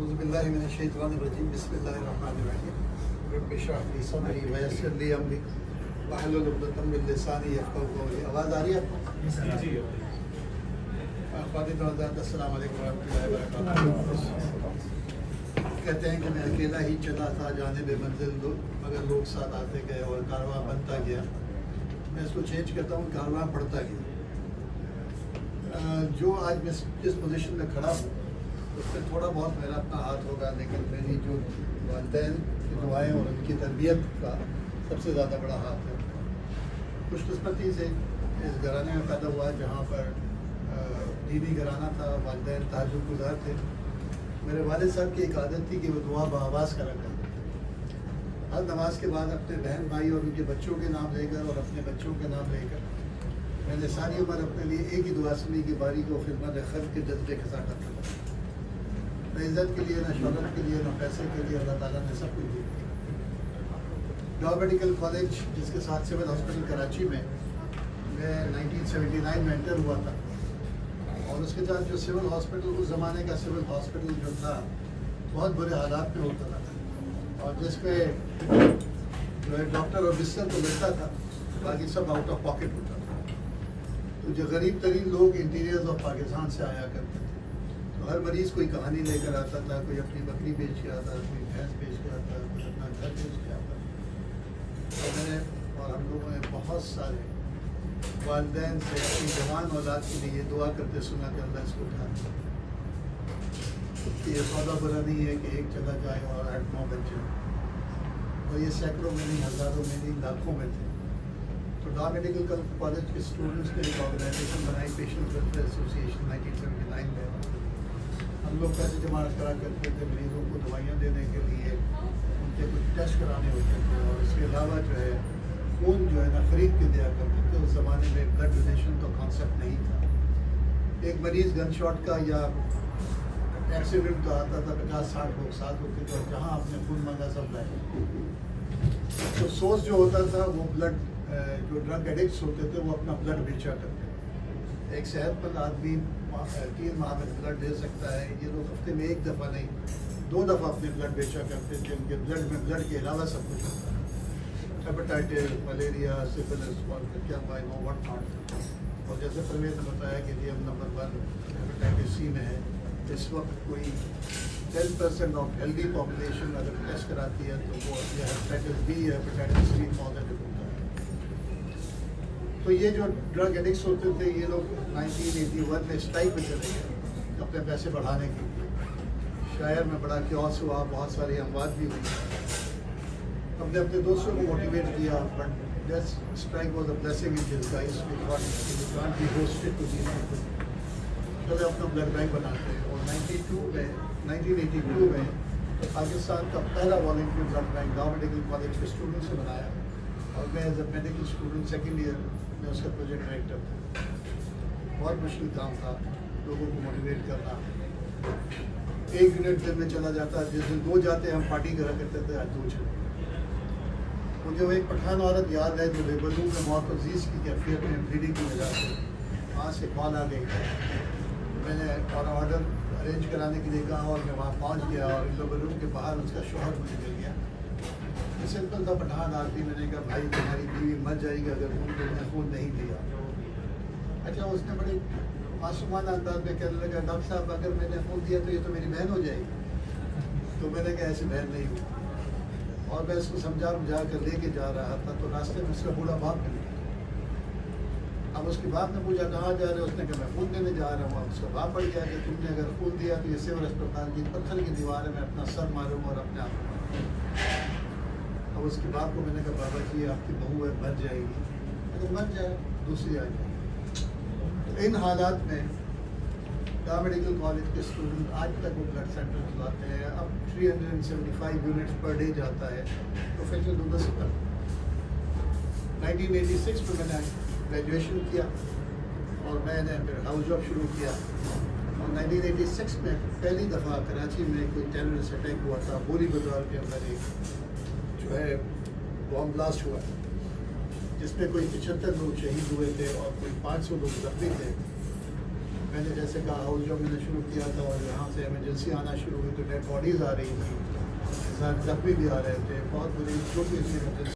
अऊज़ु बिल्लाहि मिनश्शैतानिर्रजीम बिस्मिल्लाहिर्रहमानिर्रहीम रब्बि इश्रह ली सदरी वयस्सिर ली अमरी वहलुल उक़दतम मिन लिसानी यफ़क़हू क़ौली। आवाज़ आ रही है आपको? जी। अस्सलामु अलैकुम वरहमतुल्लाहि वबरकातुहू। कहते हैं कि मैं अकेला ही चला था जाने मंजिल मगर लोग साथ आते गए और कारवां बनता गया। मैं इसको चेंज करता हूँ, कारवां बढ़ता गया। जो आज मैं जिस पोजीशन में खड़ा हूँ उसमें थोड़ा बहुत मेरा अपना हाथ होगा, लेकिन मेरी जो वालिदैन की दुआएँ और उनकी तरबियत का सबसे ज़्यादा बड़ा हाथ है। खुशकिस्मती से इस घराने में पैदा हुआ जहाँ पर दीनी घराना था, वालिदैन तहज्जुद गुज़ार थे। मेरे वालिद साहब की एक आदत थी कि वो दुआ बआवाज़ करा करते। हर नमाज के बाद अपने बहन भाई और उनके बच्चों के नाम लेकर और अपने बच्चों के नाम लेकर मैंने सारी उम्र अपने लिए एक ही दुआ सुनी कि बारी को खिदमत खल्क़ के जज्बे के साथ करता था। न इज़्ज़त के लिए, न शोहरत के लिए, न पैसे के लिए, अल्लाह ताला ने सब कुछ दिया। डॉ मेडिकल कॉलेज जिसके साथ सिविल हॉस्पिटल कराची में मैं 1979 में एंटर हुआ था, और उसके साथ जो सिविल हॉस्पिटल उस ज़माने का सिविल हॉस्पिटल जो था बहुत बुरे हालात में होता था, और जिसमें जो है डॉक्टर और बिस्तर तो मिलता था, बाकी सब आउट ऑफ पॉकेट होता था। तो जो गरीब तरीन लोग इंटीरियर्स ऑफ पाकिस्तान से आया करते थे, तो हर मरीज़ कोई कहानी लेकर आता था, कोई अपनी बकरी बेच के आता, कोई भैंस बेच के आता, कोई अपना घर बेच के आता। और मैंने और हम लोगों ने बहुत सारे वालिदैन से अपनी जवान औलाद के लिए दुआ करते सुना कि अल्लाह इसको उठा। ये सौदा बुरा नहीं है कि एक चला जाए और 8-9 बच्चे, और ये सैकड़ों में नहीं, हज़ारों में नहीं, लाखों में थे। तो डॉ मेडिकल कॉलेज के स्टूडेंट्स ने एक ऑर्गेनाइजेशन बनाई, पेशेंट वेलफेयर एसोसिएशन 1979 में। हम लोग पैसे जमा करा करते थे मरीज़ों को दवाइयाँ देने के लिए, उनके कुछ टेस्ट कराने होते थे, और इसके अलावा जो है खून जो है ना खरीद के दिया करते थे। उस ज़माने में ब्लड डोनेशन का कॉन्सेप्ट नहीं था। एक मरीज़ गन शॉट का या एक्सीडेंट का आता था, 50-60 लोग साथ होते थे, और जहाँ आपने खून मांगा सब लाए। तो सोर्स जो होता था वो ब्लड, जो ड्रग एडिक्ट्स होते थे वो अपना ब्लड बेचा करते थे। एक सेहतमंद आदमी 3 माह में ब्लड दे सकता है, ये लोग हफ्ते में 1 दफ़ा नहीं 2 दफ़ा अपने ब्लड बेचा करते थे। उनके ब्लड में ब्लड के अलावा सब कुछ होता है, हेपेटाइटिस, मलेरिया, सिफिलिस, क्या भाई नो व्हाट नॉट। और जैसे परवेज़ ने बताया कि ये नंबर 1 हेपेटाइटिस सी में है। इस वक्त कोई 10% ऑफ हेल्दी पॉपुलेशन अगर टेस्ट कराती है तो वो हेपेटाइटिस बी या हेपेटाइटिस सी पॉजिटिव होता है। तो ये जो ड्रग एडिक्ट्स होते थे ये लोग 1981 में स्ट्राइक पे चले गए अपने पैसे बढ़ाने के लिए। शहर में बड़ा क्योस हुआ, बहुत सारी अमवात भी हुई। हमने अपने दोस्तों को मोटिवेट किया, but this strike was a blessing in disguise. We thought we can't be hosted to these people, चलो अपना ब्लड बैंक बनाते हैं। और 1982 में पाकिस्तान का पहला volunteer blood bank Dow medical college के स्टूडेंट्स से बनाया, और मैं as a medical student 2nd year में उसका प्रोजेक्ट डायरेक्टर था। बहुत मुश्किल काम था लोगों को मोटिवेट करना। 1 यूनिट दिन में चला जाता, जिस दिन 2 जाते हम पार्टी करा करते थे, आज 2 चले। मुझे वो एक पठान औरत याद है जो बेबलू में मौत अजीज़ की कैफियत में ब्लीडिंग की वजह से वहाँ से कॉल आ गई। मैंने और ऑर्डर अरेंज कराने के लिए कहा, और मैं वहाँ पहुँच गया, और बेबलू के बाहर उसका शौहर मुझे मिल गया। सिंपल था पठान आदमी। मैंने कहा भाई तुम्हारी बीवी मर जाएगी अगर तुमने खून नहीं दिया। अच्छा, उसने बड़े मासूमाना अंदाज में कहने लगा, डॉक्टर साहब अगर मैंने खून दिया तो ये तो मेरी बहन हो जाएगी। तो मैंने कहा ऐसी बहन नहीं हुई, और मैं इसको समझा कर लेके जा रहा था, तो रास्ते में उसका बूढ़ा बाप मिल गया। अब उसके बाप ने पूछा कहाँ जा रहे हो? उसने कहा मैं खून देने जा रहा हूँ। अब उसका बाप पड़ गया कि तुमने अगर खून दिया तो ये सिविल अस्पताल की पत्थर की दीवार में अपना सर मारूंगा और अपने आप को मारूंगा। अब उसके बाप को मैंने कहा बाबा जी आपकी बहू है, मर जाएगी। अगर मर जाए दूसरी आ जाए। तो इन हालात में डॉ मेडिकल कॉलेज के स्टूडेंट आज तक वो ब्लड सेंटर चलाते हैं। अब 375 यूनिट्स पर डे जाता है। प्रोफेसर दुदस पर 1986 में मैंने ग्रेजुएशन किया, और मैंने फिर हाउस जॉब शुरू किया। और 1986 में पहली दफ़ा कराची में कोई टेररिस्ट अटैक हुआ था। बोरी बाजार के अंदर एक जो है बॉम्ब ब्लास्ट हुआ, जिसमें कोई 75 लोग शहीद हुए थे और कोई 500 लोग जख्मी थे। میں نے جیسے کہا ہاؤس جب میں نے شروع کیا تھا اور یہاں سے ایمرجنسی آنا شروع ہوئی تو ڈیڈ باڈیز آ رہی تھی، زخمی بھی آ رہے تھے، بہت بری چھوٹی سی ایمرجنسی